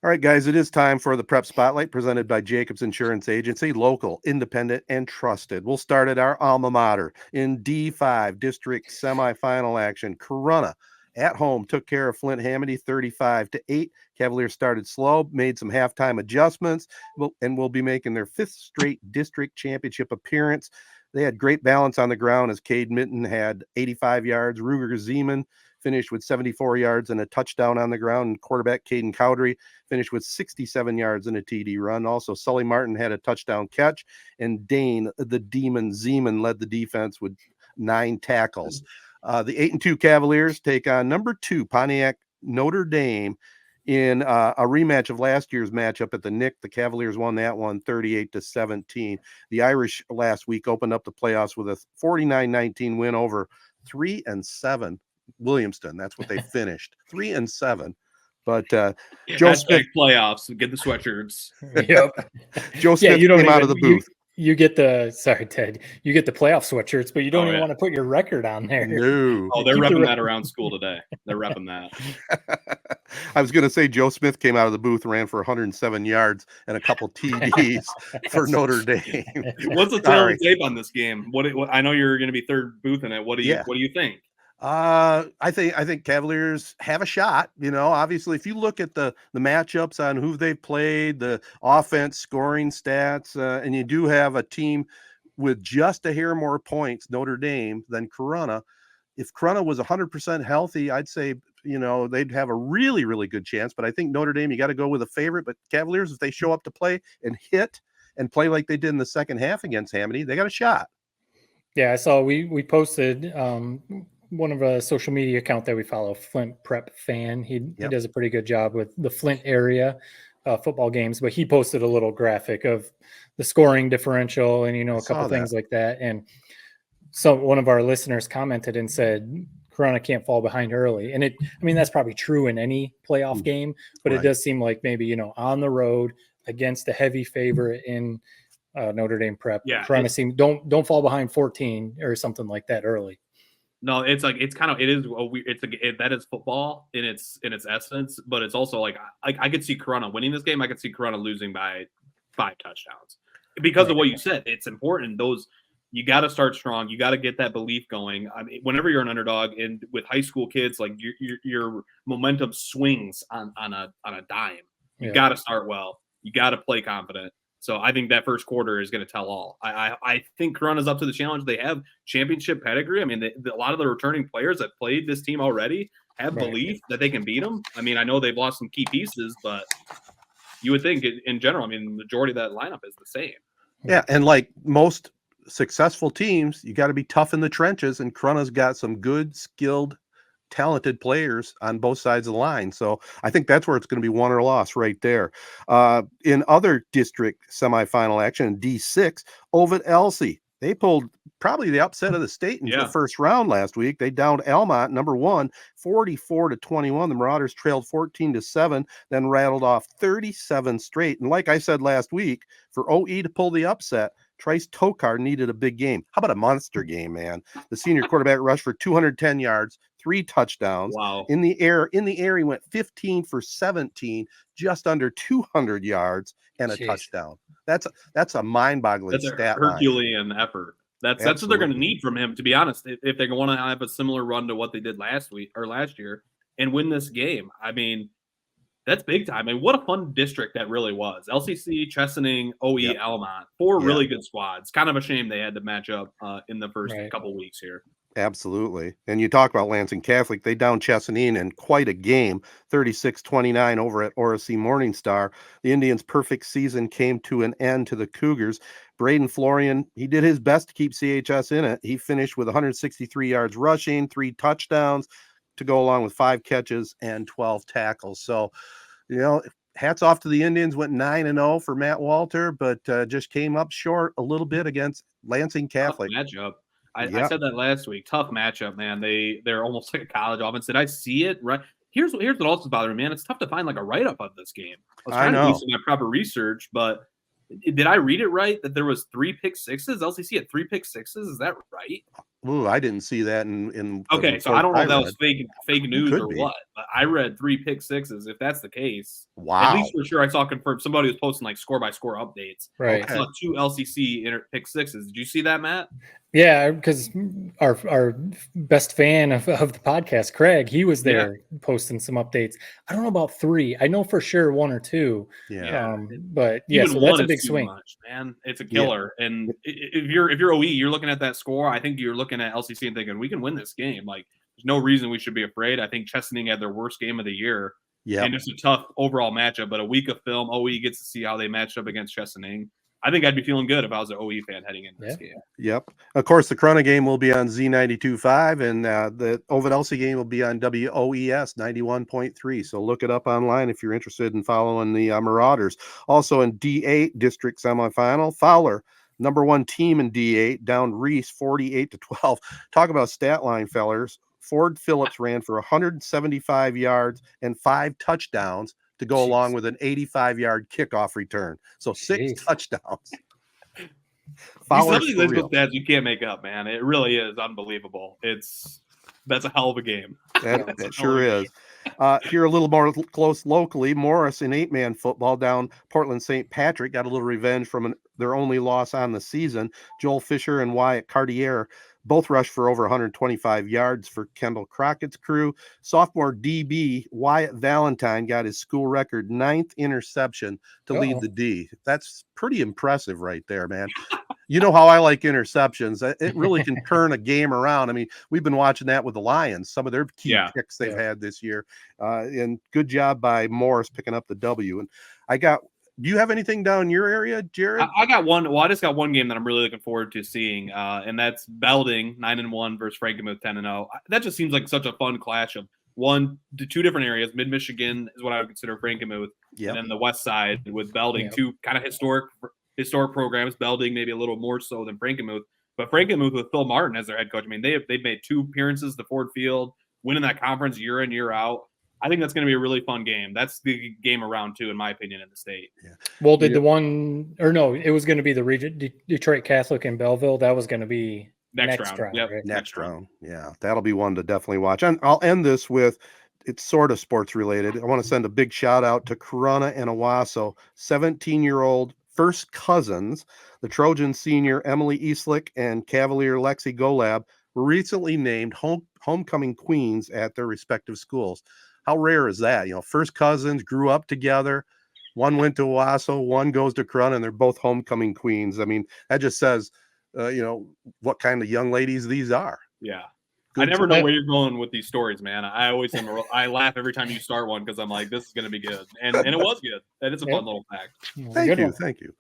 All right, guys, it is time for the Prep Spotlight presented by Jacobs Insurance Agency, local, independent, and trusted. We'll start at our alma mater in D5 district semifinal action. Corunna at home took care of Flint Hamady 35-8. Cavaliers started slow, made some halftime adjustments, and will be making their fifth straight district championship appearance. They had great balance on the ground as Cade Minton had 85 yards. Ruger Zeman finished with 74 yards and a touchdown on the ground. And quarterback Caden Cowdery finished with 67 yards and a TD run. Also, Sully Martin had a touchdown catch, and Dane the Demon Zeman led the defense with 9 tackles. The 8-2 Cavaliers take on number 2 Pontiac Notre Dame in a rematch of last year's matchup at the Nick. The Cavaliers won that one 38-17. The Irish last week opened up the playoffs with a 49-19 win over 3-7 Williamston. That's what they finished, 3-7. But Joe Smith playoffs, get the sweatshirts. Yep. Joe Smith came out of the booth. You get the Ted. You get the playoff sweatshirts, but you don't even want to put your record on there. No. Oh, they're repping that around school today. They're repping that. I was going to say Joe Smith came out of the booth, ran for 107 yards and a couple TDs for Notre Dame. What's the total tape on this game? What I know you're going to be third booth in it. What do you think? I think Cavaliers have a shot. You know, obviously, if you look at the matchups on who they've played, the offense scoring stats, and you do have a team with just a hair more points, Notre Dame, than Corunna. If Corunna was 100% healthy, I'd say, you know, they'd have a really, really good chance. But I think Notre Dame, you got to go with a favorite. But Cavaliers, if they show up to play and hit and play like they did in the second half against Hamady, they got a shot. Yeah, I saw we posted one of a social media account that we follow, Flint Prep Fan. He does a pretty good job with the Flint area football games, but he posted a little graphic of the scoring differential and, you know, a couple things like that. And so one of our listeners commented and said, Corunna can't fall behind early. And that's probably true in any playoff game, but it does seem like maybe, you know, on the road against a heavy favorite in Notre Dame Prep, Corunna don't fall behind 14 or something like that early. No, it's like that is football in its essence, but it's also like I could see Corunna winning this game. I could see Corunna losing by 5 touchdowns because of what you said. It's important. You got to start strong. You got to get that belief going. I mean, whenever you're an underdog, and with high school kids, like your momentum swings on a dime. You got to start well. You got to play confident. So I think that first quarter is going to tell all. I think Corunna's up to the challenge. They have championship pedigree. I mean, a lot of the returning players that played this team already have belief that they can beat them. I mean, I know they've lost some key pieces, but you would think in general, I mean, the majority of that lineup is the same. Yeah, and like most successful teams, you got to be tough in the trenches, and Corunna's got some good, skilled, talented players on both sides of the line. So I think that's where it's going to be won or loss right there. In other district semifinal action, D6, Ovid Elsie, they pulled probably the upset of the state in the first round last week. They downed Almont, number 1, 44-21. The Marauders trailed 14-7, then rattled off 37 straight. And like I said last week, for OE to pull the upset, Trice Tokar needed a big game. How about a monster game, man? The senior quarterback rushed for 210 yards, 3 touchdowns. Wow. In the air, he went 15 for 17, just under 200 yards and a touchdown. That's a mind-boggling stat. That's a Herculean effort. That's what they're going to need from him, to be honest, if they want to have a similar run to what they did last year and win this game. I mean, that's big time. I mean, what a fun district that really was. LCC, Chesaning, OE, Almont, 4 really good squads. Kind of a shame they had to match up in the first couple weeks here. Absolutely. And you talk about Lansing Catholic, they downed Chesaning in quite a game, 36-29 over at Orissie Morningstar. The Indians' perfect season came to an end to the Cougars. Braden Florian, he did his best to keep CHS in it. He finished with 163 yards rushing, 3 touchdowns to go along with 5 catches and 12 tackles. So, you know, hats off to the Indians, went 9-0 for Matt Walter, but just came up short a little bit against Lansing Catholic. Tough matchup. I said that last week. Tough matchup, man. They're almost like a college offense. Did I see it right? Here's what also bothering me, man. It's tough to find like a write-up of this game. I was trying to do some of my proper research, but did I read it right that there was 3 pick sixes? LCC had 3 pick sixes. Is that right? Ooh, I didn't see that in the Okay, so I report don't know if that read. was fake news could or be. what, but I read 3 pick sixes. If that's the case, at Wow. least for sure, I saw confirmed. Somebody was posting like score by score updates. Right. I saw 2 LCC pick sixes. Did you see that, Matt? Yeah, because our best fan of the podcast, Craig, he was Yeah. there posting some updates. I don't know about 3. I know for sure 1 or 2. Yeah. But yeah, Even so one that's a is big too swing. much, man. It's a killer. And if you're OE, you're looking at that score. I think you're looking at LCC and thinking we can win this game. Like there's no reason we should be afraid. I think Chesaning had their worst game of the year. Yeah. And it's a tough overall matchup, but a week of film, OE gets to see how they matched up against Chesaning. I think I'd be feeling good if I was an OE fan heading into this game. Yep. Of course, the Corunna game will be on Z92.5, and the Ovid Elsie game will be on WOES 91.3. So look it up online if you're interested in following the Marauders. Also in D8 district semifinal, Fowler, number 1 team in D8, down Reese 48-12. Talk about stat line, fellers. Ford Phillips ran for 175 yards and 5 touchdowns to go along with an 85-yard kickoff return. So 6 touchdowns. Some of these stats you can't make up, man. It really is unbelievable. That's a hell of a game. That sure is. Here a little more close locally, Morris in 8-man football down Portland St. Patrick got a little revenge from their only loss on the season. Joel Fisher and Wyatt Cartier both rushed for over 125 yards for Kendall Crockett's crew. Sophomore DB Wyatt Valentine got his school record 9th interception to lead the D. That's pretty impressive right there, man. You know how I like interceptions. It really can turn a game around. I mean, we've been watching that with the Lions, some of their key picks they've had this year. And good job by Morris picking up the W. And do you have anything down in your area, Jared? I got one. Well, I just got one game that I'm really looking forward to seeing, and that's Belding 9-1 versus Frankenmuth 10-0. That just seems like such a fun clash of 2 different areas. Mid Michigan is what I would consider Frankenmuth, and then the West Side with Belding, 2 kind of historic programs. Belding maybe a little more so than Frankenmuth, but Frankenmuth with Phil Martin as their head coach. I mean, they've made 2 appearances to Ford Field, winning that conference year in year out. I think that's going to be a really fun game. That's the game around 2, in my opinion, in the state. Yeah. Well, did the one or no? It was going to be the Detroit Catholic in Belleville. That was going to be next round. Yep. Right? Next round. Yeah, that'll be one to definitely watch. And I'll end this with, it's sort of sports related. I want to send a big shout out to Corunna and Owasso, 17-year-old first cousins. The Trojan senior Emily Eastlick and Cavalier Lexi Golab were recently named homecoming queens at their respective schools. How rare is that? You know, first cousins grew up together. One went to Owasso, one goes to Corunna, and they're both homecoming queens. I mean, that just says, what kind of young ladies these are. Yeah. Good I never know where you're going with these stories, man. I always I laugh every time you start one because I'm like, this is going to be good. And it was good. That is a fun little fact. Thank you.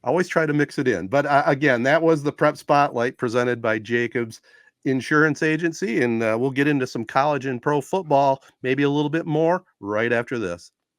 I always try to mix it in. But again, that was the Prep Spotlight presented by Jacobs Insurance Agency. And we'll get into some college and pro football, maybe a little bit more right after this.